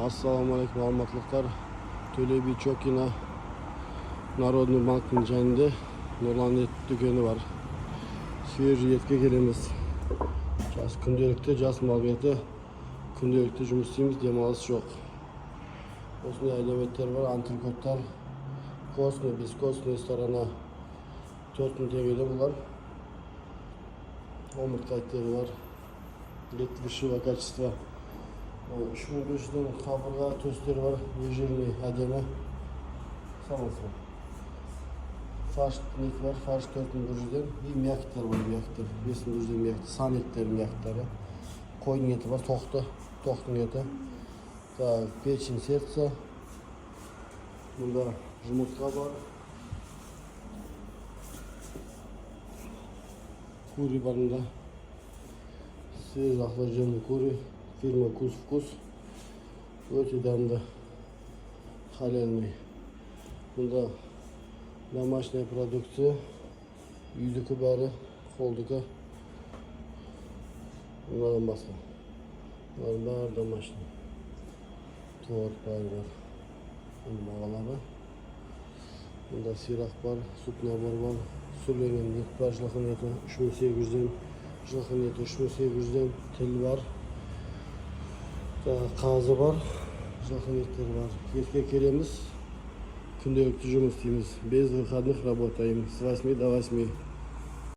Assalomu alaykum hurmatlilar. Төле би Чокина Народный банктың жанында Нұрлан ет дүкені бар. Свежий етке келеміз. Күнделікті жас мал еті. Күнделікті жұмыс істейміз, демалыс жоқ. Осындай әлеуметтер бар, антрикоттар. Костный, бескостный сторона 4000 теңгеде бұлар. Омыртқа еттері бар. Ет высшего качества. 3500'den kaburga төстері бар, ежелный әдемі. Самасы. Фарш нет var, фарш 4100'den. И мягктер var, мягктер. 5100'den мягктер, сан еттер мягктері. Қойдың еті бар, тоқтың еті. Так, печень, сердце. Бұнда жұмыртқа бар. Кури барында. Свежеохлажденный кури. Фирма Кус-Вкус. Өте дәмді. Халяльный. Бұнда домашняя продукция. Үйдікі бәрі, қолдікі. Бұндан басқа. Бұнdan бәрі домашний. Торт бәрі бар. Бұнда бағалары. Бұнда сирақ бар, суп набор бар. Сүрленген ет бар, жылқын еті 3800'den. Жылқын еті 3800'den. Тіл бар. Қазы бар, жақын еттер бар. Етке келеміз, күнделікті жұмыс істейміз. Без выходных работаем с 8 до 8.